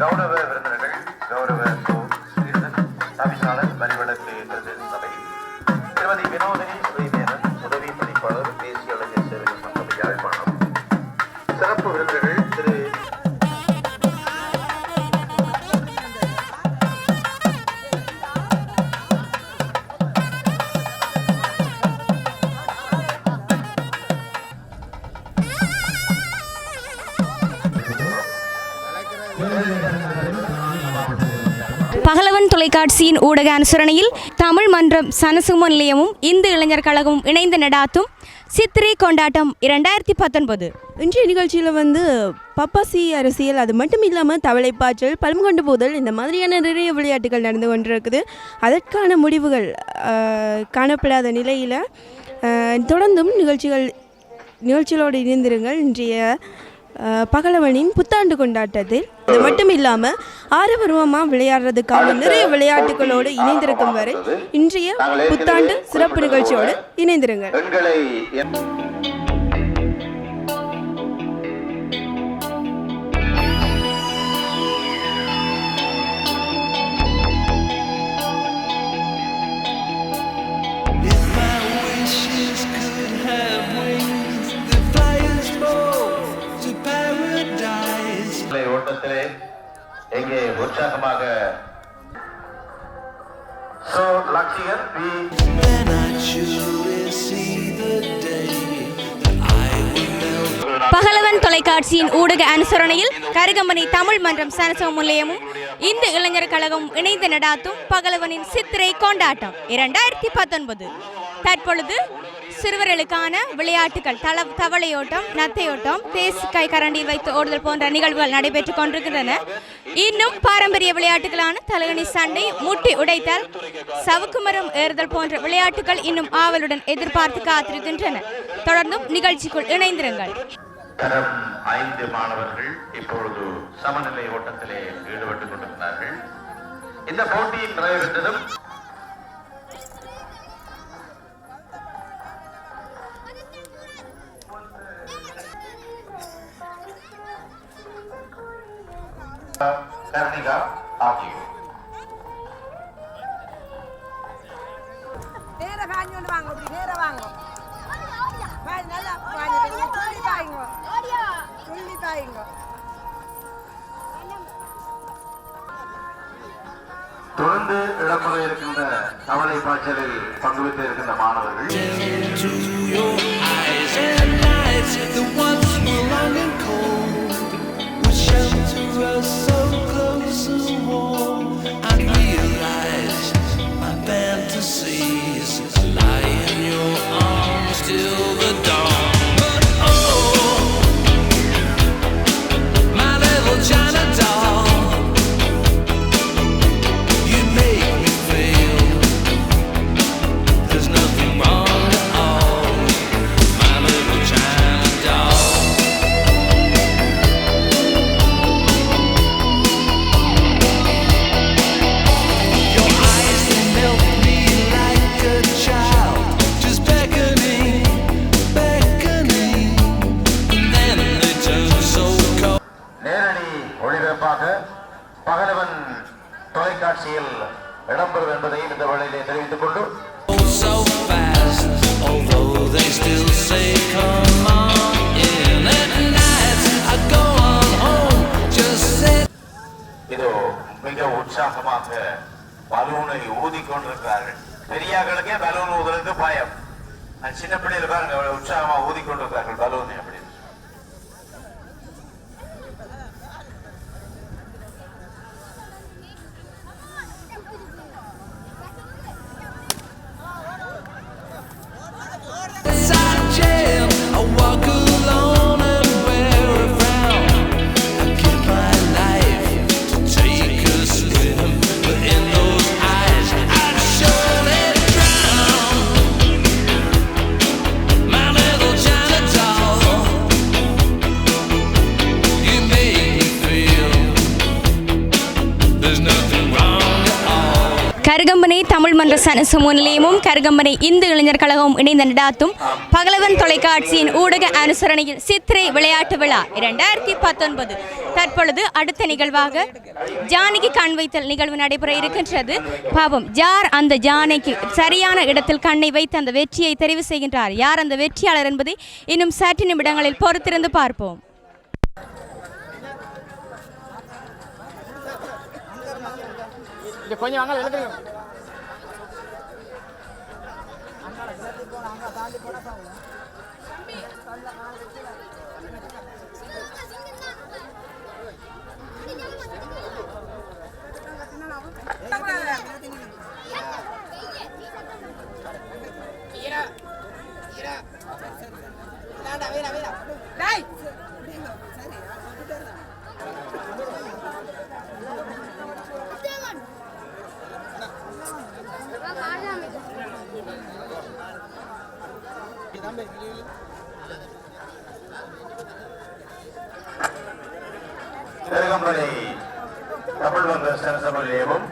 கௌரவ விருந்தினர்கள் கௌரவ தவிசாளர் வரிவழக்கு சபை திருமதி வினோதினி சுவைமேனன் உதவி பணிப்பாளர் தேசிய இளைஞர் சேவை சங்கம் யாழ்ப்பாணம். சிறப்பு விருந்தினர்கள் திரு பகலவன் தொலைக்காட்சியின் ஊடக அனுசரணையில் தமிழ் மன்றம் சனசும நிலையமும் இந்து இளைஞர் கழகமும் இணைந்து நடாத்தும் சித்திரை கொண்டாட்டம் 2019. இன்றைய நிகழ்ச்சியில் பப்பாசி அரசியல், அது மட்டும் இல்லாமல் தவளைப்பாய்ச்சல், பழம் போதல், இந்த மாதிரியான நிறைய விளையாட்டுகள் நடந்து கொண்டிருக்குது. அதற்கான முடிவுகள் காணப்படாத நிலையில் தொடர்ந்தும் நிகழ்ச்சிகளோடு இணைந்திருங்கள். இன்றைய பகலவனின் புத்தாண்டு கொண்டாட்டத்தில் அது மட்டும் இல்லாமல் ஆரவாரமாக விளையாடுறதுக்காக நிறைய விளையாட்டுகளோடு இணைந்திருக்கும் வரை இன்றைய புத்தாண்டு சிறப்பு நிகழ்ச்சியோடு இணைந்திருங்கள். ஓட்டத்திலே எங்கே உற்சாகமாக பகலவன் தொலைக்காட்சியின் ஊடக அனுசரணையில் கருகம்பனை தமிழ் மன்றம் சனசும நிலையமும் இந்து இளைஞர் கழகமும் இணைந்து நடாத்தும் பகலவனின் சித்திரை கொண்டாட்டம் 2019. தற்பொழுது சிறுவர்களுக்கான விளையாட்டுகள் தவளையோட்டம், நத்தையோட்டம், தேசிக்காய் கரண்டியில் வைத்து ஓடுதல் போன்ற நிகழ்வுகள் நடைபெற்றுக் கொண்டிருக்கின்றன. இன்னும் பாரம்பரிய விளையாட்டுகளான தலகணி சண்டை, முட்டி உடைத்தல், சவுக்கு மரம் ஏறுதல் போன்ற விளையாட்டுகள் இன்னும் ஆவலுடன் எதிர்பார்த்து காத்திருக்கின்றன. தொடர்ந்தும் நிகழ்ச்சிக்குள் இணைந்திருங்கள். தரம் 5 மாணவர்கள் இப்பொழுது சமநிலை ஓட்டத்திலே ஈடுபட்டுக் கொண்டிருக்கிறார்கள். இந்த போட்டியின் நிறைவேற்றதும் கர்ணிகா ஆகியோர். தொடர்ந்து இடம்பெற இருக்கின்ற தவளை பாய்ச்சலில் பங்கு பெற்று இருக்கின்ற மாணவர்கள் so close and warm. I realize my fantasies lie in your arms till the dawn. But oh, my little China doll, you make me feel there's nothing wrong at all. My little China doll. பகலவன் தொலைக்காட்சியில் இடம்பெறும் என்பதையும் இந்த வேளையிலே தெரிவித்துக் கொண்டு இதோ மிக உற்சாகமாக பலூனை ஊதிக்கொண்டிருக்கிறார்கள். பெரியார்களுக்கே பலூன் ஊதுறதுக்கு பயம். சின்ன பிள்ளைகள் பாருங்க உற்சாகமாக ஊதிக்கொண்டிருக்கிறார்கள் பலூனை. அப்படி கருகம்பனை தமிழ் மன்ற சனசும நிலையமும் கருகம்பனை இந்து இளைஞர் கழகமும் இணைந்து நடாத்தும் பகலவன் தொலைக்காட்சியின் ஊடக அனுசரணையில் சித்திரை விளையாட்டு விழா 2019 தற்பொழுது அடுத்த நிகழ்வாக ஜானகி கண் வைத்தல் நிகழ்வு நடைபெற இருக்கின்றது. பாவம், யார் அந்த ஜானகி சரியான இடத்தில் கண்ணை வைத்து அந்த வெற்றியை தெரிவு செய்கின்றார், யார் அந்த வெற்றியாளர் என்பதை இன்னும் சற்று நிமிடங்களில் பொறுத்திருந்து பார்ப்போம். கொஞ்சம் கருகம்பனை தமிழ் மன்ற சனசமநிலையமும்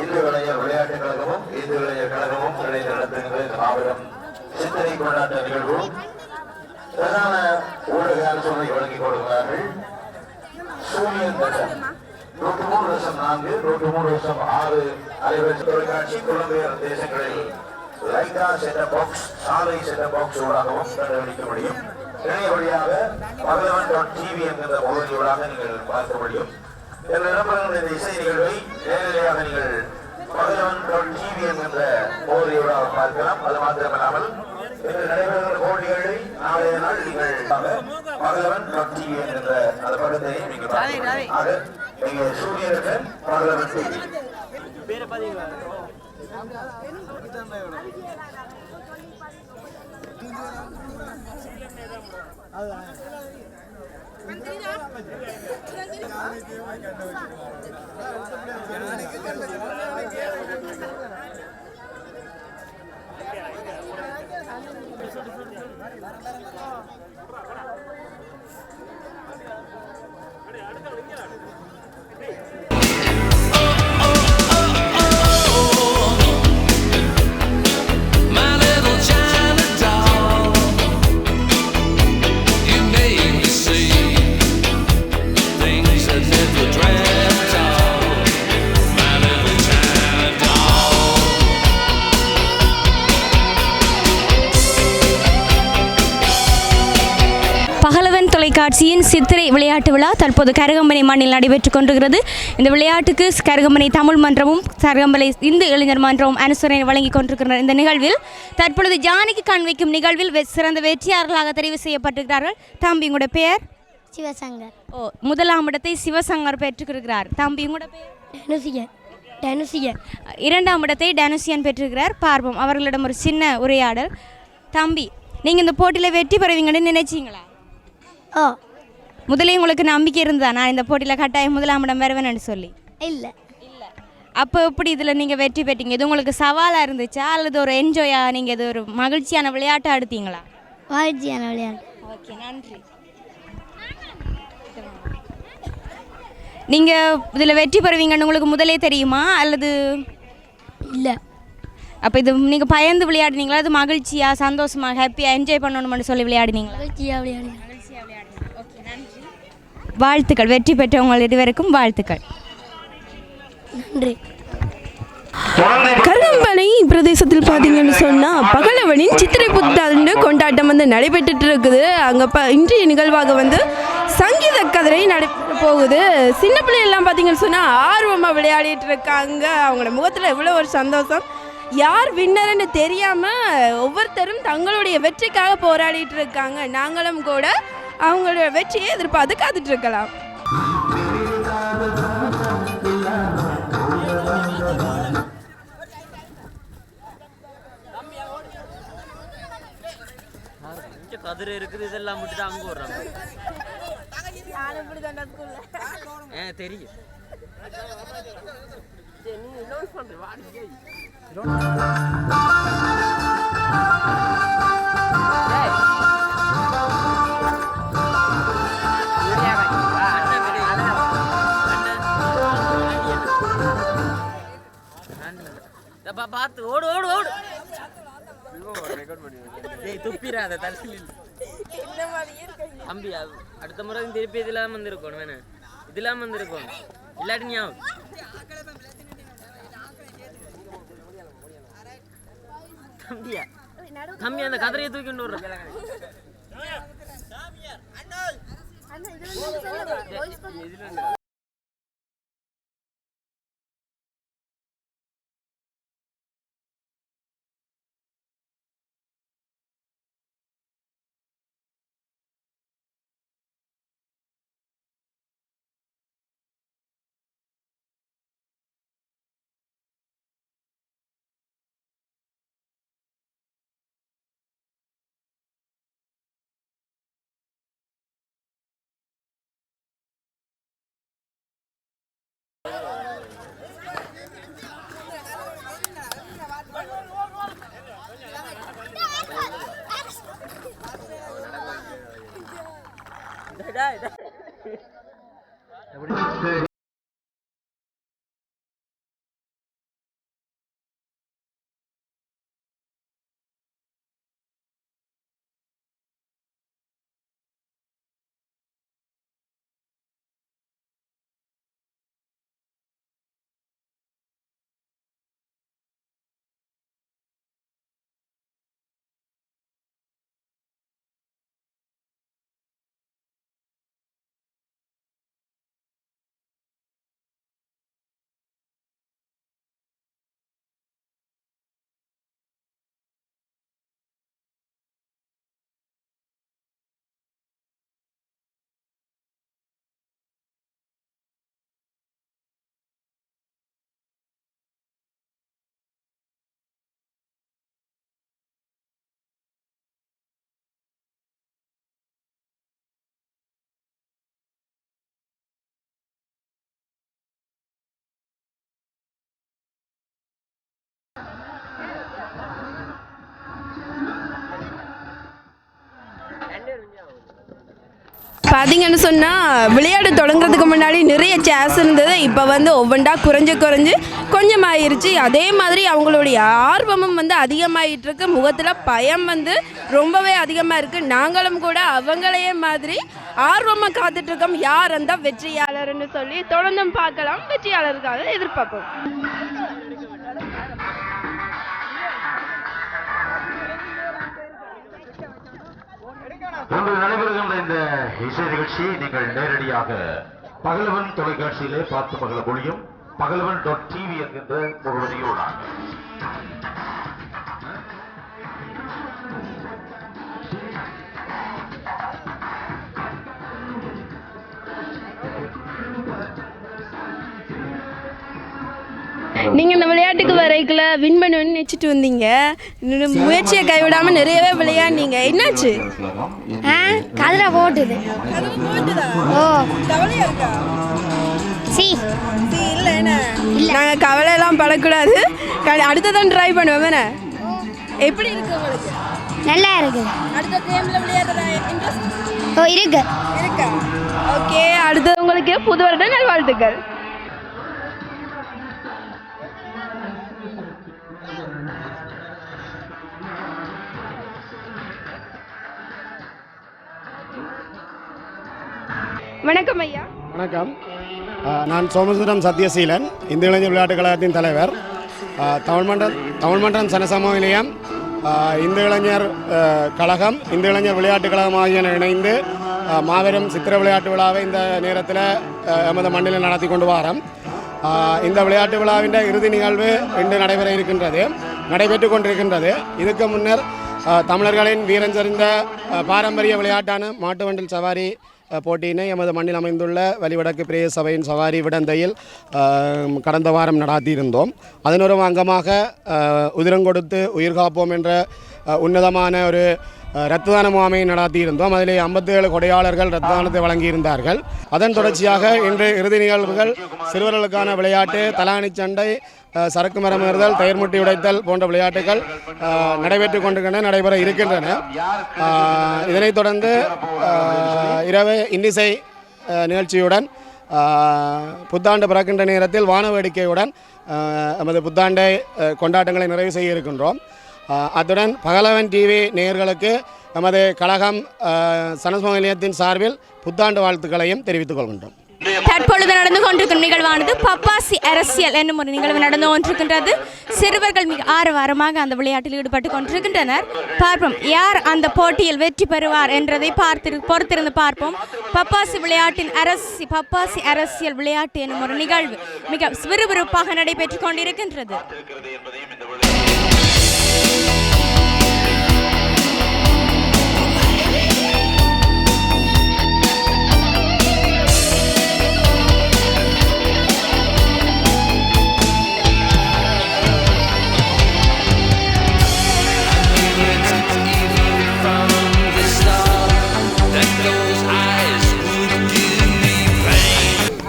இந்து இளைஞர் விளையாட்டுக் கழகமும் இந்து இளைஞர் கழகமும் இணைந்து நடத்துகின்ற மாபெரும் சித்திரை கொண்டாட்ட நிகழ்வு பிரதான ஊடக ஆலோசனை வழங்கிக் கொடுக்கிறார்கள். சூரியன் 103.4 103.6 அலைவரிசை தொலைக்காட்சி புலம்பெயர் தேசங்களில் லைகா செட்டப் பாக்ஸ், சாலை செட்டப் பாக்ஸ் ஊடாகவும் கண்டுபிடிக்க முடியும். இணைய வழியாக பகலவன்.tv என்கிற முகவரியூடாக நீங்கள் பார்க்க முடியும். இடம்பெறுகின்ற இந்த இசை நிகழ்வை நேரடியாக நீங்கள் பகலவன்.tv என்கின்ற முகவரியூடாக பார்க்கலாம். அது மாத்திரமல்லாமல் இன்று நடைபெறுகின்ற போட்டிகளை நாளைய நாள் நீங்கள் பகலவன்.tv என்கின்ற அந்த படத்தை நீங்கள் பார்க்கலாம். ஆக நீங்க சூரியனுக்கு பகலவன் டிவி தொலைக்காட்சியின் சித்திரை விளையாட்டு விழா தற்போது கருகம்பனை மண்ணில் நடைபெற்றுக் கொண்டிருக்கிறது. இந்த விளையாட்டுக்கு கருகம்பனை தமிழ் மன்றமும் கருகம்பனை இந்து இளைஞர் மன்றமும் அனுசரணை வழங்கிக் கொண்டிருக்கின்ற இந்த நிகழ்வில் தற்பொழுது ஜானகி கண் வைக்கும் நிகழ்வில் சிறந்த வெற்றியாளர்களாக தெரிவு செய்யப்பட்டிருக்கிறார்கள். தம்பி, உங்களோட பெயர்? சிவசங்கர். முதலாம் இடத்தை சிவசங்கர் பெற்றுக்கிறார். தம்பி, உங்களோட பெயர்? டனுசியன். இரண்டாம் இடத்தை டனுசியன் பெற்றிருக்கிறார். பார்ப்போம் அவர்களிடம் ஒரு சின்ன உரையாடல். தம்பி, நீங்கள் இந்த போட்டியில் வெற்றி பெறுவீங்கன்னு நினைச்சீங்களா? முதலே உங்களுக்கு நம்பிக்கை இருந்தா நான் இந்த போட்டியில் கட்டாயம் முதலாம் இடம் வருவேன்னு சொல்லி? இல்லை. அப்போ எப்படி இதில் நீங்கள் வெற்றி பெற்றீங்க? இது உங்களுக்கு சவாலாக இருந்துச்சா அல்லது ஒரு என்ஜாயாக நீங்கள் இது ஒரு மகிழ்ச்சியான விளையாட்டாக எடுத்தீங்களா? மகிழ்ச்சியான விளையாட்டு. ஓகே, நன்றி. நீங்கள் இதில் வெற்றி பெறுவீங்கன்னு உங்களுக்கு முதலே தெரியுமா அல்லது இல்லை? அப்போ இது நீங்கள் பயந்து விளையாடினீங்களா? அது மகிழ்ச்சியாக சந்தோஷமாக ஹாப்பியாக என்ஜாய் பண்ணணும்னு சொல்லி விளையாடினீங்களா? மகிழ்ச்சியாக விளையாடுங்க. ஓகே, நன்றி. வாழ்த்துக்கள். வெற்றி பெற்றவங்கள் இருவருக்கும் வாழ்த்துக்கள். நன்றி. கருகம்பனை பிரதேசத்தில் பார்த்தீங்கன்னு சொன்னால் பகலவனின் சித்திரை புத்தாண்டு கொண்டாட்டம் வந்து நடைபெற்றுட்டு இருக்குது. அங்கே இன்றைய நிகழ்வாக வந்து சங்கீத கதிரை நடைபெற போகுது. சின்ன பிள்ளைகள்லாம் பார்த்தீங்கன்னு சொன்னால் ஆர்வமாக விளையாடிட்டு இருக்காங்க. அவங்களோட முகத்தில் எவ்வளோ ஒரு சந்தோஷம். யார் வின்னர்னு தெரியாமல் ஒவ்வொருத்தரும் தங்களுடைய வெற்றிக்காக போராடிட்டு இருக்காங்க. நாங்களும் கூட அவங்களோட வெற்றியை எதிர்பார்த்து காத்துட்டு இருக்கலாம். கதிரை இருக்குது, இதெல்லாம் விட்டுட்டு அங்கே வர்றாங்க. தெரியும். பார்த்து ஓடு ஓடு ஓடு. துப்பிடாத தள்ளி தம்பி, அடுத்த முறை திருப்பி இதெல்லாம் வந்திருக்கணும் வேணா. இதெல்லாம் வந்துருக்கும் இல்லாட்டி ஞாபகம் தம்பியா தம்பி அந்த கதிரையை தூக்கி கொண்டு வர்றேன் பார்த்தீங்கன்னு சொன்னால் விளையாட்டு தொடங்குறதுக்கு முன்னாடி நிறைய சேர்ஸ் இருந்தது. இப்போ வந்து ஒவ்வொன்றா குறைஞ்சு கொஞ்சமாயிருச்சு. அதே மாதிரி அவங்களுடைய ஆர்வமும் வந்து அதிகமாகிட்டு இருக்கு. முகத்தில் பயம் வந்து ரொம்பவே அதிகமாக இருக்குது. நாங்களும் கூட அவங்களையே மாதிரி ஆர்வமாக காத்துட்ருக்கோம் யார் அந்த வெற்றியாளர்னு சொல்லி. தொடர்ந்தும் பார்க்கலாம், வெற்றியாளருக்காக எதிர்பார்ப்போம். இன்று நடைபெறுகின்ற இந்த இசை நிகழ்ச்சியை நீங்கள் நேரடியாக பகலவன் தொலைக்காட்சியிலே பார்த்து மகள முடியும். பகலவன்.tv என்கின்ற முகவரியோடு நீங்கள் இந்த விளையாட்டுக்கு வரைக்குள்ள வின் பண்ணுவேன்னு நினச்சிட்டு வந்தீங்க. முயற்சியை கைவிடாமல் நிறையவே விளையாடினீங்க. என்னாச்சு? கதிரை போட்டுது. ஓ இருக்கா? சி இல்லை என்ன நாங்கள் கவலையெல்லாம் படக்கூடாது. அடுத்ததான் ட்ரை பண்ணுவோம். வேணே எப்படி இருக்கு உங்களுக்கு? நல்லா இருக்கு. அடுத்த கேமில் விளையாடுற இன்ட்ரெஸ்ட் ஓ இருக்கு இருக்கா? ஓகே, அடுத்தது உங்களுக்கு புது வருட நல்வாழ்த்துக்கள். வணக்கம் ஐயா. வணக்கம். நான் சோமசுந்தரம் சத்யசீலன், இந்து இளைஞர் விளையாட்டுக் கழகத்தின் தலைவர். தமிழ்மன்றம் சனசமூக நிலையம், இந்து இளைஞர் கழகம், இந்து இளைஞர் விளையாட்டுக் கழகம் ஆகியன இணைந்து மாபெரும் சித்திர விளையாட்டு விழாவை இந்த நேரத்தில் எமது மண்ணில் நடத்தி கொண்டு வாரம். இந்த விளையாட்டு விழாவின் இறுதி நிகழ்வு இன்று நடைபெற்று கொண்டிருக்கின்றது. இதுக்கு முன்னர் தமிழர்களின் வீரஞ்செறிந்த பாரம்பரிய விளையாட்டான மாட்டு வண்டில் சவாரி போட்டியினை எமது மண்ணில் அமைந்துள்ள வலிவடக்கு பிரதேச சபையின் சவாரி விடந்தையில் கடந்த வாரம் நடாத்தியிருந்தோம். அதனொரு அங்கமாக உதிரங்கொடுத்து உயிர் காப்போம் என்ற உன்னதமான ஒரு இரத்த தான முகாமையை நடாத்தியிருந்தோம். அதிலே 57 கொடையாளர்கள் இரத்த தானத்தை வழங்கியிருந்தார்கள். அதன் தொடர்ச்சியாக இன்று இறுதி நிகழ்வுகள் சிறுவர்களுக்கான விளையாட்டு, தலாணி சண்டை, சரக்கு மரம் ஏறுதல், தயிர்முட்டி உடைத்தல் போன்ற விளையாட்டுகள் நடைபெற இருக்கின்றன. இதனைத் தொடர்ந்து இரவு இன்னிசை நிகழ்ச்சியுடன் புத்தாண்டு பிறக்கின்ற நேரத்தில் வான வேடிக்கையுடன் நமது புத்தாண்டை கொண்டாட்டங்களை நிறைவு செய்ய இருக்கின்றோம். அத்துடன் பகலவன் டிவி நேயர்களுக்கு நமது கழகம் சனசமூக நிலையத்தின் சார்பில் புத்தாண்டு வாழ்த்துக்களையும் தெரிவித்துக் கொள்கின்றோம். தற்பொழுது நடந்து கொண்டிருக்கும் நிகழ்வானது பப்பாசி அரசியல் என்னும் ஒரு நிகழ்வு நடந்து கொண்டிருக்கின்றது. சிறுவர்கள் மிக ஆரவாரமாக அந்த விளையாட்டில் ஈடுபட்டு கொண்டிருக்கின்றனர். பார்ப்போம் யார் அந்த போட்டியில் வெற்றி பெறுவார் என்றதை பொறுத்திருந்து பார்ப்போம். பப்பாசி அரசியல் விளையாட்டு என்னும் ஒரு நிகழ்வு மிக விறுவிறுப்பாக நடைபெற்றுக் கொண்டிருக்கின்றது.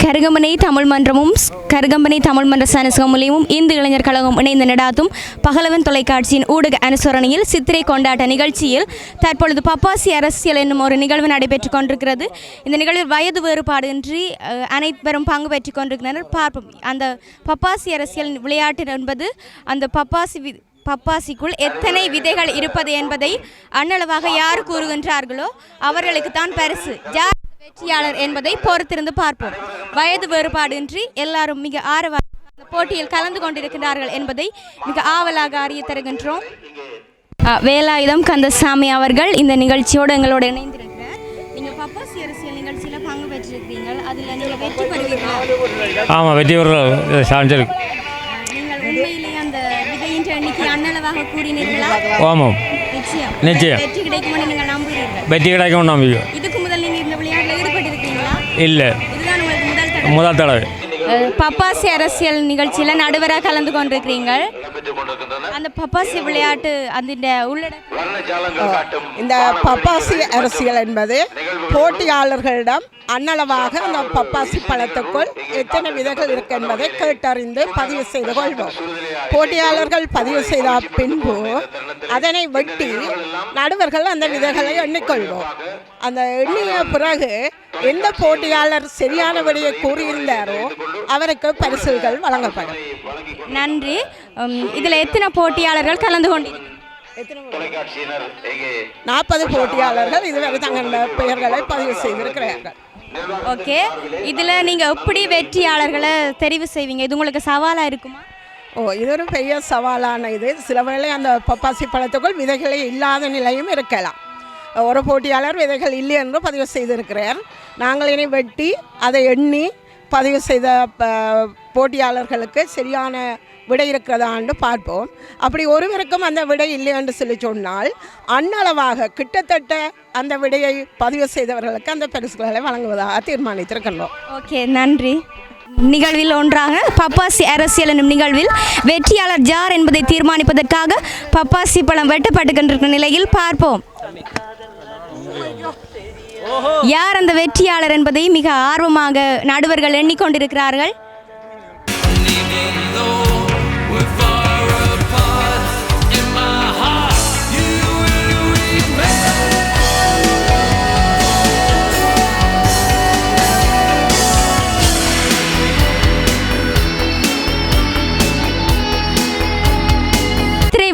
கருகம்பனை தமிழ் மன்ற சனசகம் மூலியமும் இந்து இளைஞர் கழகம் இணைந்து நடாத்தும் பகலவன் தொலைக்காட்சியின் ஊடக அனுசரணையில் சித்திரை கொண்டாட்ட நிகழ்ச்சியில் தற்பொழுது பப்பாசி அரசியல் என்னும் ஒரு நிகழ்வு நடைபெற்றுக் கொண்டிருக்கிறது. இந்த நிகழ்வில் வயது வேறுபாடின்றி அனைவரும் பங்கு பெற்றுக் கொண்டிருக்கின்றனர். பார்ப்போம் அந்த பப்பாசி அரசியல் விளையாட்டு என்பது அந்த பப்பாசிக்குள் எத்தனை விதைகள் இருப்பது என்பதை அன்னளவாக யார் கூறுகின்றார்களோ அவர்களுக்கு தான் பரிசு. வெற்றியாளர் என்பதை பொறுத்திருந்து பார்ப்போம். வயது வேறுபாடின்றி எல்லாரும் மிக ஆர்வமாக போட்டியில் கலந்து கொண்டிருக்கிறார்கள் என்பதை மிக ஆவலாக அறிய தருகின்றோம். வேலாயுதம் கந்தசாமி அவர்கள் இந்த நிகழ்ச்சியோடு எங்களோட இணைந்திருக்கிறார். நீங்க பப்பாசி அரசியல் நிகழ்ச்சியில பங்கு பெற்றிருக்கிறீங்க, அதுல நீங்க வெற்றி பெறுவீர்களா? ஆமா, வெற்றி பெறுவோம். நீங்கள் உண்மையிலேயே அந்த விதையின் எண்ணிக்கை அன்னளவாக கூறினீர்களா? ஆமாம், நிச்சயம் வெற்றி கிடைக்கும் நீங்கள் நம்புகிறீர்கள்? வெற்றி கிடைக்கும் நம்பிக்கை. இதுக்கு முதல் நீங்கள் இந்த விளையாட்டில் ஈடுபட்டிருக்கீங்களா? இல்லை, இதுதான் உங்களுக்கு முதல் தடவை. பப்பாசி அரசியல் நிகழ்ச்சியில் நடுவராக கலந்து கொண்டிருக்கிறீங்க. அந்த பப்பாசி விளையாட்டு அந்த இந்த பப்பாசி அரசியல் என்பது போட்டியாளர்களிடம் அன்னளவாக அந்த பப்பாசி பழத்துக்குள் எத்தனை விதைகள் இருக்கு என்பதை கேட்டறிந்து பதிவு செய்து கொள்வோம். போட்டியாளர்கள் பதிவு செய்த பின்பு அதனை வெட்டி நடுவர்கள் அந்த விதைகளை எண்ணிக்கொள்வோம். அந்த எண்ணிய பிறகு எந்த போட்டியாளர் சரியான விடையை கூறியிருந்தாரோ அவருக்கு பரிசுகள் வழங்கப்படும். நன்றி. இதில் எத்தனை போட்டியாளர்கள் கலந்து கொண்டிருக்கிறார்கள்? 40 போட்டியாளர்கள் இதுவரை தங்கள் பெயர்களை பதிவு செய்திருக்கிறார்கள். ஓகே, இதில் நீங்கள் எப்படி வெற்றியாளர்களை தெரிவு செய்வீங்க? இது உங்களுக்கு சவாலாக இருக்குமா? இது ஒரு பெரிய சவாலான இது. சில வேளை அந்த பப்பாசி பழத்துக்குள் விதைகளே இல்லாத நிலையும் இருக்கலாம். ஒரு போட்டியாளர் விதைகள் இல்லை என்று பதிவு செய்திருக்கிறார். நாங்கள் இனி வெட்டி அதை எண்ணி பதிவு செய்த போட்டியாளர்களுக்கு சரியான விடை இருக்கிறதான்னு பார்ப்போம். அப்படி ஒருவருக்கும் அந்த விடை இல்லை என்று சொன்னால் அன்னளவாக கிட்டத்தட்ட அந்த விடையை பதிவு செய்தவர்களுக்கு அந்த பரிசுகளை வழங்குவதாக தீர்மானித்திருக்கின்றோம். ஓகே, நன்றி. நிகழ்வில் ஒன்றாக பப்பாசி அரசியல் என்னும் நிகழ்வில் வெற்றியாளர் யார் என்பதை தீர்மானிப்பதற்காக பப்பாசி பழம் வெட்டப்பட்டுகின்ற நிலையில் பார்ப்போம் யார் அந்த வெற்றியாளர் என்பதை மிக ஆர்வமாக நடுவர்கள் எண்ணிக்கொண்டிருக்கிறார்கள்.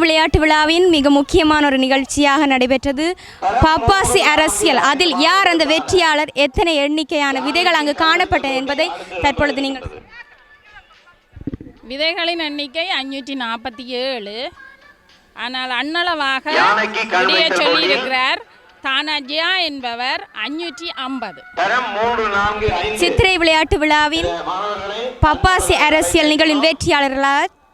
விளையாட்டு விழாவின் மிக முக்கியமான ஒரு நிகழ்ச்சியாக நடைபெற்றது பப்பாசி அரசியல். அதில் யார் அந்த வெற்றியாளர், எத்தனை எண்ணிக்கையான விதைகள் அங்கு காணப்பட்டது என்பதை தற்பொழுது நீங்கள். விதைகளின் எண்ணிக்கை 547. ஆனால் அன்னளவாக விடைய சொல்லியிருக்கிறார் தானாஜியா என்பவர் 550. சித்திரை விளையாட்டு விழாவின் பப்பாசி அரசியல் நிகழ்வின்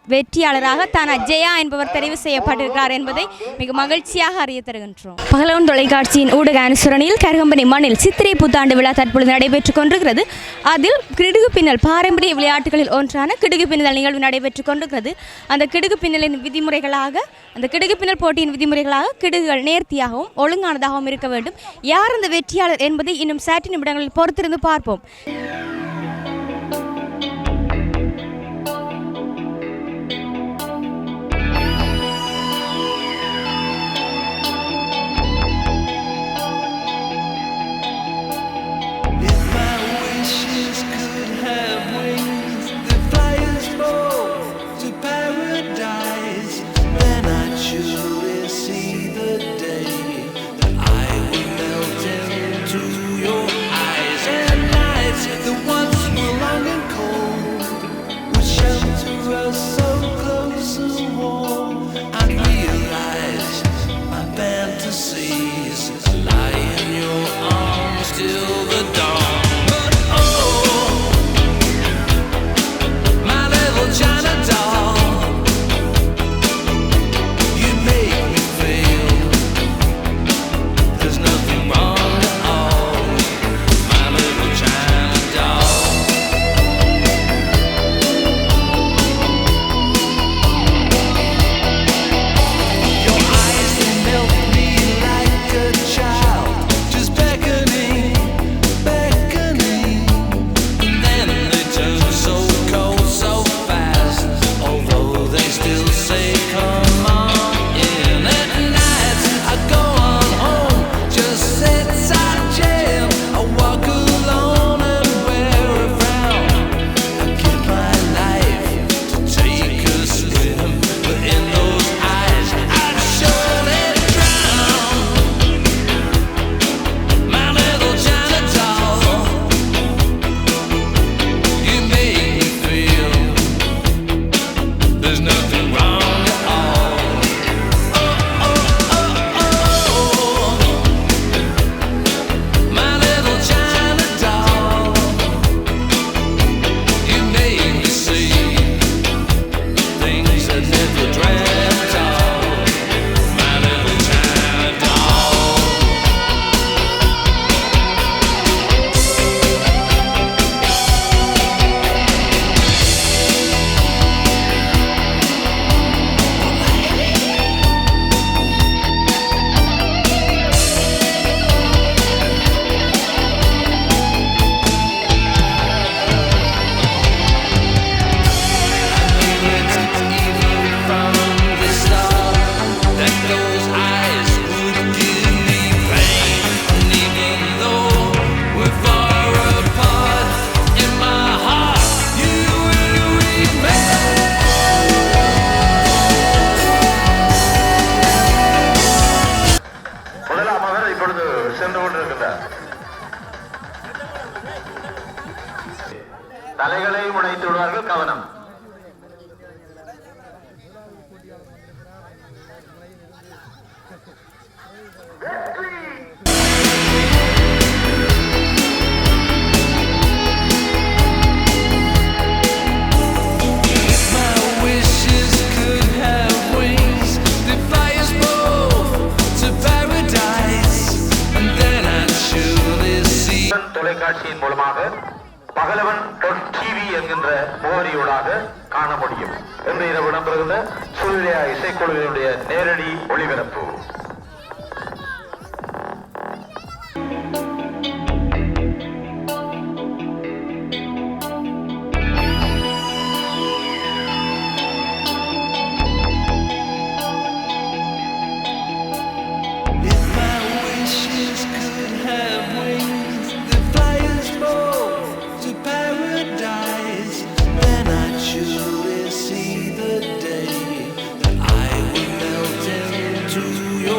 வெற்றியாளராக தானா ஜெயா என்பவர் தெரிவு செய்யப்பட்டிருக்கிறார் என்பதை மிக மகிழ்ச்சியாக அறிய தருகின்றோம். பகலவன் தொலைக்காட்சியின் ஊடக அனுசரணையில் கருகம்பனை மண்ணில் சித்திரை புத்தாண்டு விழா தற்பொழுது நடைபெற்றுக் கொண்டிருக்கிறது. அதில் கிடுகு பின்னல் பாரம்பரிய விளையாட்டுகளில் ஒன்றான கிடுகு பின்னல் நிகழ்வு நடைபெற்றுக் கொண்டிருக்கிறது. அந்த கிடுகு பின்னலின் விதிமுறைகளாக, அந்த கிடுகு பின்னல் போட்டியின் விதிமுறைகளாக கிடுகுகள் நேர்த்தியாகவும் ஒழுங்கானதாகவும் இருக்க வேண்டும். யார் அந்த வெற்றியாளர் என்பதை இன்னும் சற்று நிமிடங்களில் பொறுத்திருந்து பார்ப்போம். The one அழைத்து விடுவார்கள், கவனம். தொலைக்காட்சியின் மூலமாக பகலவன் டிவி என்கின்ற முகவரியூடாக காண முடியும். இன்று இரவு இடம்பெறுகின்ற சூர்யா இசைக்குழுவினுடைய நேரடி ஒளிபரப்பு. See the day that I will melt into your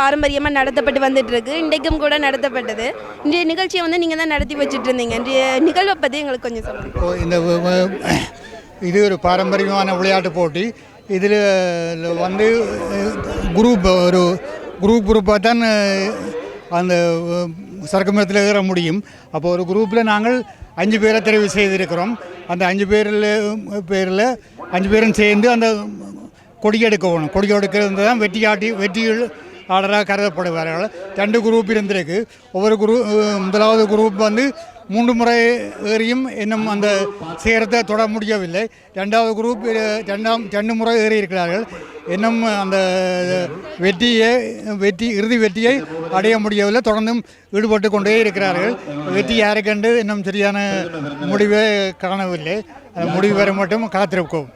பாரம்பரியமாக நடத்தப்பட்டு வந்துட்டு இருக்கு. இன்றைக்கும் கூட நடத்தப்பட்டது. இன்றைய நிகழ்ச்சியை வந்து நீங்கள் தான் நடத்தி வச்சுட்டு இருந்தீங்க. இன்றைய நிகழ்வை பற்றி எங்களுக்கு கொஞ்சம் சொல்லுங்கள். இந்த இது ஒரு பாரம்பரியமான விளையாட்டு போட்டி. இதில் வந்து ஒரு குரூப்பாக தான் அந்த சரக்கு மரத்தில் ஏற முடியும். அப்போ ஒரு குரூப்பில் நாங்கள் 5 பேரை தெரிவு செய்திருக்கிறோம். அந்த 5 பேரில் 5 பேரும் சேர்ந்து அந்த கொடி எடுக்கணும். கொடி எடுக்கிறது தான் வெற்றிகள் ஆர்டராக கருதப்படுவார்கள். 2 குரூப் இருந்திருக்கு. முதலாவது குரூப் வந்து 3 முறை ஏறியும் இன்னும் அந்த சேரத்தை தொட முடியவில்லை. 2வது குரூப் 2 முறை ஏறி இருக்கிறார்கள். இன்னும் அந்த இறுதி வெற்றியை அடைய முடியவில்லை. தொடர்ந்தும் ஈடுபட்டு கொண்டே இருக்கிறார்கள். வெற்றி யாருக்கென்று இன்னும் சரியான முடிவை காணவில்லை. முடிவு வரை மட்டும் காத்திருக்கும்.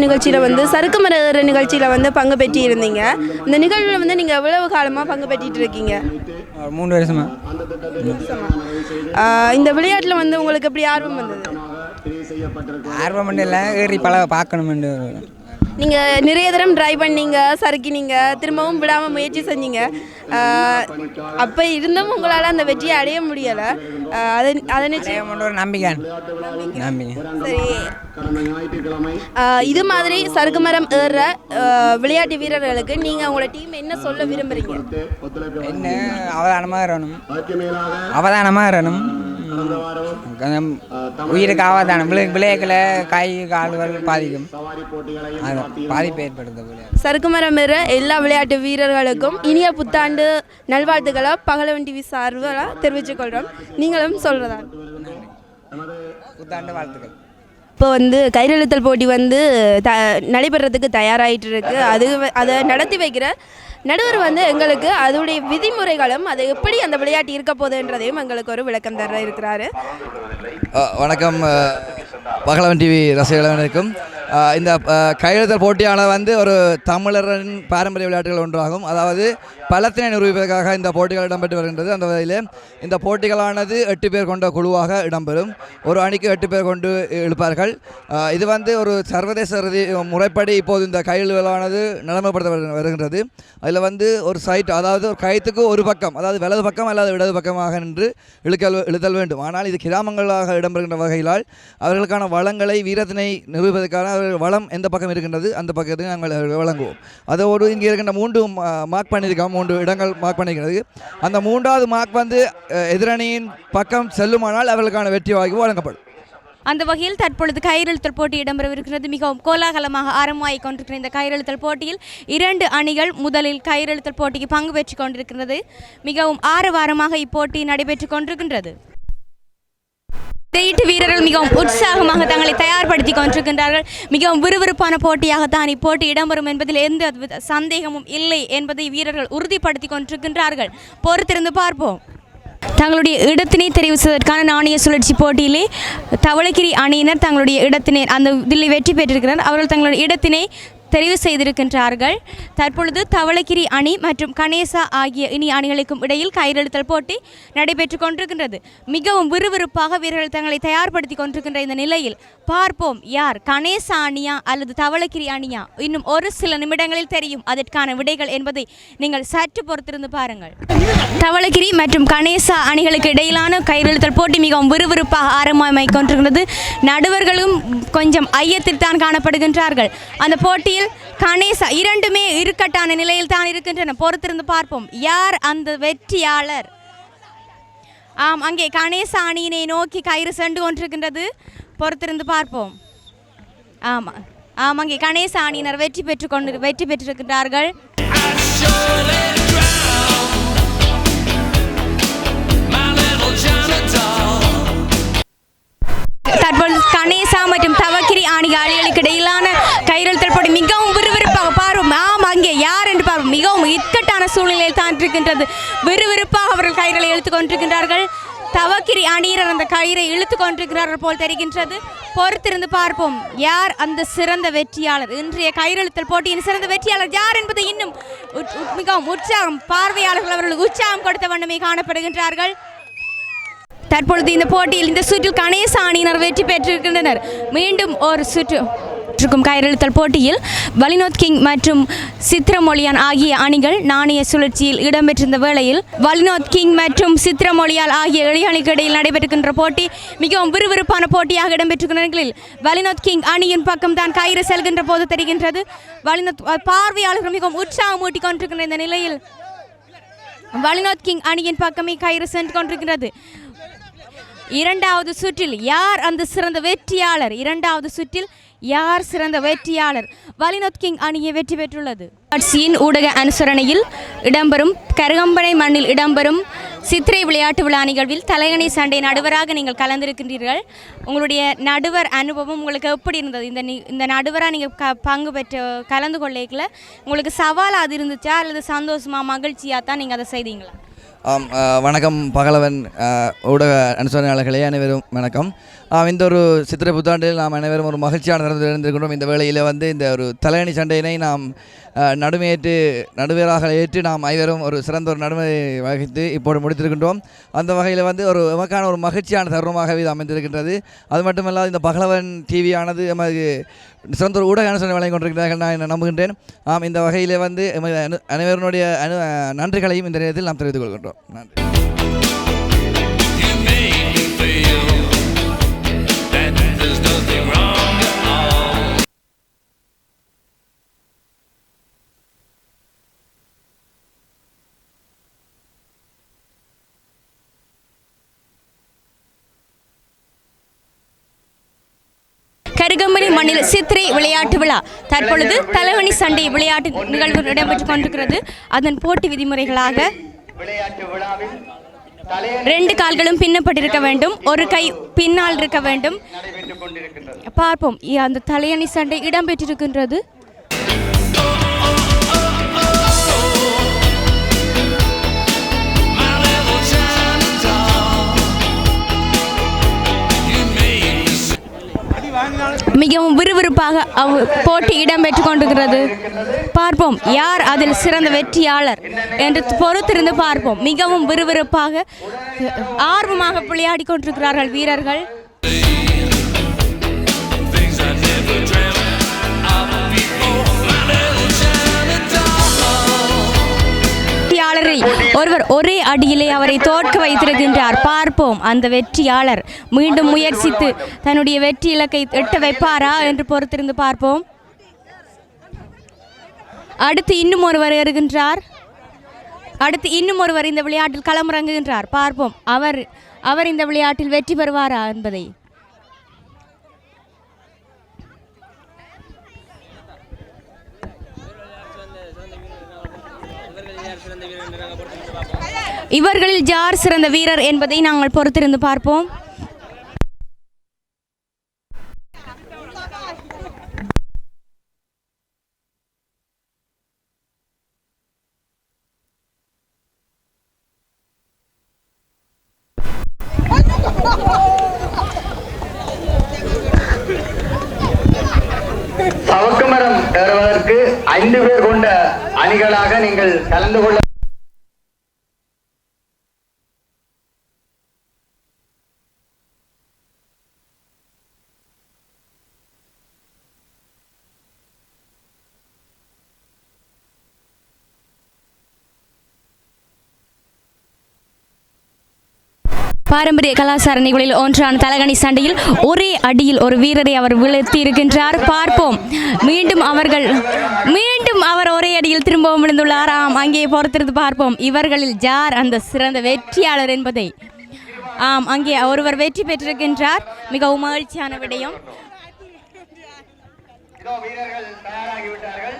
நிகழ்ச்சியில் வந்து சறுக்கு மர ஏறுற நிகழ்ச்சியில் வந்து பங்கு பெற்றி இருந்தீங்க. இந்த நிகழ்வில் வந்து நீங்கள் எவ்வளவு காலமாக பங்கு பெற்றிட்டு இருக்கீங்க? 3 வருஷமா. இந்த விளையாட்டில் வந்து உங்களுக்கு எப்படி ஆர்வம் வந்தது? ஆர்வம் இல்லை, ஏறி பார்க்கணும். நீங்கள் நிறைய தரம் ட்ரை பண்ணீங்க, சறுக்கினீங்க, திரும்பவும் விடாமல் முயற்சி செஞ்சீங்க. அப்போ இருந்தும் உங்களால் அந்த வெற்றியை அடைய முடியலை. அதை நிச்சயம் ஒரு நம்பிக்கை. சரி, இது மாதிரி சறுக்கு மரம் ஏறுற விளையாட்டு வீரர்களுக்கு நீங்கள் உங்களோட டீம் என்ன சொல்ல விரும்புகிறீங்க? என்ன அவதானமாக இருக்கணும். உயிருக்கு அவதானம். விளையாட்டில் கை கால்கள் பாதிக்கும், பாதிப்பு ஏற்படுது. சறுக்கு மரம் ஏற எல்லா விளையாட்டு வீரர்களுக்கும் இனிய புத்தாண்டு நல்வாழ்த்துக்களை பகலவன் டிவி சார்பாக தெரிவித்துக் கொள்கிறோம். நீங்களும் சொல்கிறதா? புத்தாண்டு வாழ்த்துக்கள். இப்போ வந்து கயிறெழுத்தல் போட்டி வந்து நடைபெறத்துக்கு தயாராகிட்டு இருக்கு. அதை நடத்தி வைக்கிற நடுவர் வந்து எங்களுக்கு அதோடைய விதிமுறைகளும் அதை எப்படி அந்த விளையாட்டு இருக்க போகுதுன்றதையும் எங்களுக்கு ஒரு விளக்கம் தர இருக்கிறாரு. வணக்கம். பகலவன் டிவி ரசிகர்களுக்கும் இந்த கையெழுத்தல் போட்டியானது வந்து ஒரு தமிழரின் பாரம்பரிய விளையாட்டுகள் ஒன்றாகும். அதாவது பலத்தினை நிரூபிப்பதற்காக இந்த போட்டிகள் இடம்பெற்று வருகின்றது. அந்த வகையில் இந்த போட்டிகளானது 8 பேர் கொண்ட குழுவாக இடம்பெறும். ஒரு அணிக்கு 8 பேர் கொண்டு இழுப்பார்கள். இது வந்து ஒரு சர்வதேச முறைப்படி இப்போது இந்த கையெழுத்தலானது நடைமுறைப்படுத்த வருகின்றது. அதில் வந்து ஒரு சைட், அதாவது ஒரு கயிற்றுக்கு ஒரு பக்கம், அதாவது வலது பக்கம் அல்லது இடது பக்கமாக நின்று இழுத்தல் வேண்டும். ஆனால் இது கிராமங்களாக இடம்பெறுகின்ற வகையிலால் அவர்களுக்கான வளங்களை வீரத்தினை நிரூபிப்பதற்கான வளம் எந்த பக்கம் இருக்கின்றது அந்த பக்கத்துக்கு நாங்கள் வழங்குவோம். அதோடு இங்கே இருக்கின்ற 3 மார்க் பண்ணியிருக்கோம், 3 இடங்கள் மார்க் பண்ணியிருக்கிறது. அந்த 3வது மார்க் வந்து எதிரணியின் பக்கம் செல்லுமானால் அவர்களுக்கான வெற்றி வாய்ப்பு வழங்கப்படும். அந்த வகையில் தற்பொழுது கயிறெழுத்தல் போட்டி இடம்பெறவிருக்கிறது. மிகவும் கோலாகலமாக ஆரம்பமாகிக் கொண்டிருக்கிற இந்த கயிறெழுத்தல் போட்டியில் 2 அணிகள் முதலில் கயிறெழுத்தல் போட்டிக்கு பங்கு பெற்றுக் கொண்டிருக்கிறது. மிகவும் ஆரவாரமாக இப்போட்டி நடைபெற்றுக் கொண்டிருக்கின்றது. வீரர்கள் மிகவும் உற்சாகமாக தங்களை தயார்படுத்தி கொண்டிருக்கின்றார்கள். மிகவும் விறுவிறுப்பான போட்டியாகத்தான் இப்போட்டி இடம்பெறும் என்பதில் எந்த சந்தேகமும் இல்லை என்பதை வீரர்கள் உறுதிப்படுத்தி கொண்டிருக்கின்றார்கள். பொறுத்திருந்து பார்ப்போம். தங்களுடைய இடத்தினை தெரிவு செய்வதற்கான நாணய சுழற்சி போட்டியிலே தவளகிரி அணியினர் தங்களுடைய இடத்தினை அந்த இதில் வெற்றி பெற்றிருக்கிறார். அவர்கள் தங்களுடைய இடத்தினை தெரிவு செய்திருக்கின்றார்கள். தற்பொழுது தவளகிரி அணி மற்றும் கணேசா ஆகிய இனி அணிகளுக்கும் இடையில் கயிறெழுத்தல் போட்டி நடைபெற்று கொண்டிருக்கின்றது. மிகவும் விறுவிறுப்பாக வீரர்கள் தங்களை தயார்படுத்தி கொண்டிருக்கின்ற இந்த நிலையில் பார்ப்போம் யார் கணேசா அணியா அல்லது தவளகிரி அணியா. இன்னும் ஒரு சில நிமிடங்களில் தெரியும் அதற்கான விடைகள் என்பதை நீங்கள் சற்று பொறுத்திருந்து பாருங்கள். தவளகிரி மற்றும் கணேசா அணிகளுக்கு இடையிலான கயிறெழுத்தல் போட்டி மிகவும் விறுவிறுப்பாக ஆரம்பமாகிக் கொண்டிருக்கிறது. நடுவர்களும் கொஞ்சம் ஐயத்தில் தான் காணப்படுகின்றார்கள். அந்த போட்டியில் கணேசா இரண்டுமே இறுக்கட்டான நிலையில் தான் இருக்கின்றன. பொறுத்திருந்து பார்ப்போம் யார் அந்த வெற்றியாளர். அங்கே கணேசா அணியினை நோக்கி கயிறு சென்று கொண்டிருக்கின்றது. பொறுத்திருந்து பார்ப்போம். அங்கே கணேசா அணியினர் வெற்றி பெற்றிருக்கின்றார்கள். தற்போது கணேசா மற்றும் தவக்கிரி அணிகளுக்கு இடையிலான கயிறெழுத்தல் போட்டி மிகவும் விறுவிறுப்பாக பார்ப்போம். அங்கே யார் என்று பார்ப்போம். மிகவும் இக்கட்டான சூழ்நிலையில் தான் இருக்கின்றது. விறுவிறுப்பாக அவர்கள் கயிறுகளை இழுத்துக் கொண்டிருக்கின்றார்கள். தவக்கிரி அணியினர் அந்த கயிறை இழுத்துக் கொண்டிருக்கிறார்கள் போல் தெரிகின்றது. பொறுத்திருந்து பார்ப்போம் யார் அந்த சிறந்த வெற்றியாளர். இன்றைய கயிறெழுத்தல் போட்டியின் சிறந்த வெற்றியாளர் யார் என்பது இன்னும் மிகவும் உற்சாகம், பார்வையாளர்கள் அவர்களுக்கு உற்சாகம் கொடுத்த வண்ணமே காணப்படுகின்றார்கள். தற்பொழுது இந்த போட்டியில் இந்த சுற்றில் கணேசா அணியினர் வெற்றி பெற்றிருக்கின்றனர். மீண்டும் ஒரு சுற்று கயிறெழுத்தல் போட்டியில் வலினோத் கிங் மற்றும் சித்திரமொழியான் ஆகிய அணிகள் நாணய சுழற்சியில் இடம்பெற்றிருந்த வேளையில் வலினோத் கிங் மற்றும் சித்திரமொழியால் ஆகிய அணிகளுக்கு இடையில் நடைபெறுகின்ற போட்டி மிகவும் விறுவிறுப்பான போட்டியாக இடம்பெற்றிருக்கின்ற வலினோத் கிங் அணியின் பக்கம் தான் கயிறு செல்கின்ற போது தெரிகின்றது. வலினோத் பார்வையாளர்கள் மிகவும் உற்சாகம் ஊட்டிக் கொண்டிருக்கின்ற இந்த நிலையில் வலினோத் கிங் அணியின் பக்கமே கயிறு சென்று கொண்டிருக்கிறது. 2வது சுற்றில் யார் அந்த சிறந்த வெற்றியாளர். 2வது சுற்றில் யார் சிறந்த வெற்றியாளர். வலினோத் கிங் அணியை வெற்றி பெற்றுள்ளது. ஊடக அனுசரணையில் இடம்பெறும் கருகம்பனை மண்ணில் இடம்பெறும் சித்திரை விளையாட்டு விழா நிகழ்வில் தலையணை சண்டை நடுவராக நீங்கள் கலந்திருக்கின்றீர்கள். உங்களுடைய நடுவர் அனுபவம் உங்களுக்கு எப்படி இருந்தது? இந்த நடுவராக நீங்கள் பங்கு பெற்று கலந்து கொள்ளைக்குள்ள உங்களுக்கு சவாலாக அது இருந்துச்சா அல்லது சந்தோஷமா மகிழ்ச்சியாக தான் நீங்கள் அதை செய்தீங்களா? வணக்கம் பகலவன் ஊடக அனுசரணையாளர்களே, அனைவரும் வணக்கம். இந்த ஒரு சித்திரை புத்தாண்டில் நாம் அனைவரும் ஒரு மகிழ்ச்சியான நடந்திருக்கின்றோம். இந்த வேளையில் வந்து இந்த ஒரு தலையணி சண்டையினை நாம் நடுவராக ஏற்று நாம் ஐவரும் ஒரு சிறந்த ஒரு நடுமை வகித்து இப்போது முடித்திருக்கின்றோம். அந்த வகையில் வந்து ஒரு எமக்கான ஒரு மகிழ்ச்சியான தருணமாகவே இது அமைந்திருக்கின்றது. அது மட்டுமல்லாது இந்த பகலவன் டிவியானது எமது சிறந்த ஒரு ஊடக அனுசரணை வழங்கி கொண்டிருக்கிறார்கள் நான் நம்புகின்றேன். இந்த வகையில் வந்து அனைவருடைய நன்றிகளையும் இந்த நேரத்தில் நாம் தெரிவித்துக் கொள்கின்றோம். நன்றி. கருகம்பனி மண்ணில் சித்திரை விளையாட்டு விழா தற்பொழுது தலைவணி சண்டை விளையாட்டு நிகழ்வு இடம்பெற்றுக் கொண்டிருக்கிறது. அதன் போட்டி விதிமுறைகளாக 2 கால்களும் பின்னப்பட்டிருக்க வேண்டும், ஒரு கை பின்னால் இருக்க வேண்டும். பார்ப்போம் அந்த தலையணி சண்டை இடம்பெற்றிருக்கின்றது. மிகவும் விறுவிறுப்பாக போட்டி இடம்பெற்று கொண்டிருக்கிறது. பார்ப்போம் யார் அதில் சிறந்த வெற்றியாளர் என்று பொறுத்திருந்து பார்ப்போம். மிகவும் விறுவிறுப்பாக ஆர்வமாக விளையாடி கொண்டிருக்கிறார்கள் வீரர்கள். ஒருவர் ஒரே அடியிலே அவரை தோற்க வைத்திருக்கின்றார். பார்ப்போம் அந்த வெற்றியாளர் மீண்டும் முயற்சித்து தன்னுடைய வெற்றி இலக்கை எட்ட வைப்பாரா என்று பொறுத்திருந்து பார்ப்போம். அடுத்து இன்னும் ஒருவர் வருகின்றார். அடுத்து இன்னும் ஒருவர் இந்த விளையாட்டில் களமிறங்குகின்றார். பார்ப்போம் அவர் இந்த விளையாட்டில் வெற்றி பெறுவாரா என்பதை. இவர்களில் யார் சிறந்த வீரர் என்பதை நாங்கள் பொறுத்திருந்து பார்ப்போம். சவக்குமரம் ஏறுவதற்கு 5 பேர் கொண்ட அணிகளாக நீங்கள் கலந்து கொள்ள பாரம்பரிய கலாச்சார நிகழ்வில் ஒன்றான தலகணி சண்டையில் ஒரே அடியில் ஒரு வீரரை அவர் வீழ்த்தி இருக்கின்றார். பார்ப்போம் மீண்டும் அவர் ஒரே அடியில் திரும்பவும் விழுந்துள்ளாராம். அங்கே பொறுத்திருந்து பார்ப்போம் இவர்களில் யார் அந்த சிறந்த வெற்றியாளர் என்பதை. அங்கே ஒருவர் வெற்றி பெற்றிருக்கின்றார். மிகவும் மகிழ்ச்சியான விடயம். வீரர்கள் தயாராகிவிட்டார்கள்.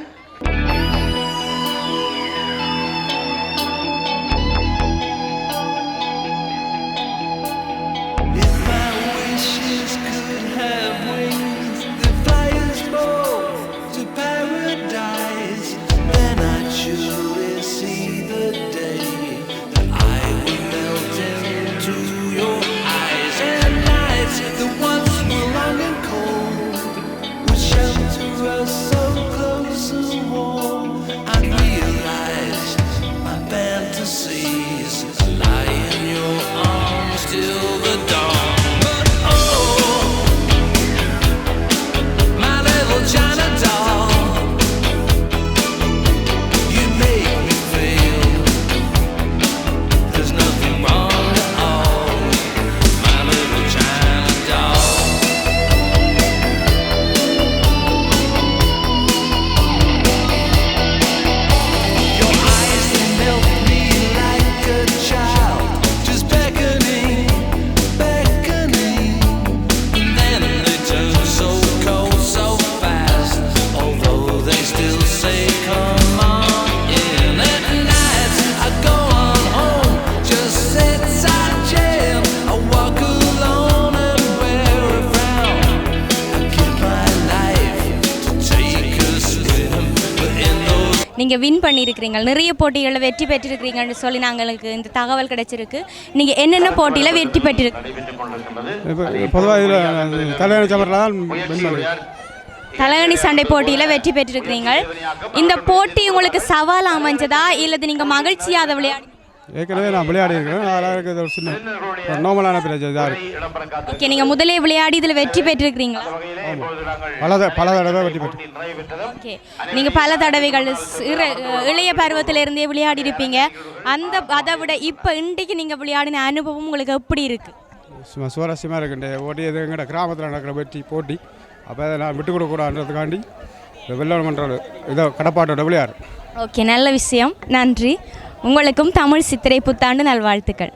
நீங்கள் வின் பண்ணியிருக்கிறீங்க, நிறைய போட்டிகளில் வெற்றி பெற்றிருக்கிறீங்கன்னு சொல்லி நாங்களுக்கு இந்த தகவல் கிடைச்சிருக்கு. நீங்கள் என்னென்ன போட்டியில் வெற்றி பெற்றிருக்கு? பொதுவாக இதில் தலகணி சண்டை போட்டியில் வெற்றி பெற்றிருக்கிறீங்க. இந்த போட்டி உங்களுக்கு சவால் அமைஞ்சதா இல்லது நீங்கள் மகிழ்ச்சியாக அதை விளையாடி? ஏற்கனவே நான் விளையாடி இருக்கேன். அதெல்லாம் சின்ன நார்மலான பிரச்சனை. ஓகே, நீங்கள் முதலே விளையாடி இதில் வெற்றி பெற்றிருக்கிறீங்களா? பல தடவை வெற்றி பெற்று. ஓகே, நீங்கள் பல தடவைகள் இளைய பருவத்திலிருந்தே விளையாடி இருப்பீங்க. அதை விட இப்போ இன்றைக்கு நீங்கள் விளையாடின அனுபவம் உங்களுக்கு எப்படி இருக்குது? சுவாரஸ்யமாக இருக்குண்ட ஓட்டி. இது எங்கள்ட கிராமத்தில் நடக்கிற வெற்றி போட்டி. அப்போ அதை நான் விட்டு கொடுக்கூடாதுன்றதுக்காண்டி வெள்ளம் பண்ணுறது இதோ கடப்பாட்டோட விளையாடு. ஓகே, நல்ல விஷயம். நன்றி. உங்களுக்கும் தமிழ் சித்திரை புத்தாண்டு நல்வாழ்த்துக்கள்.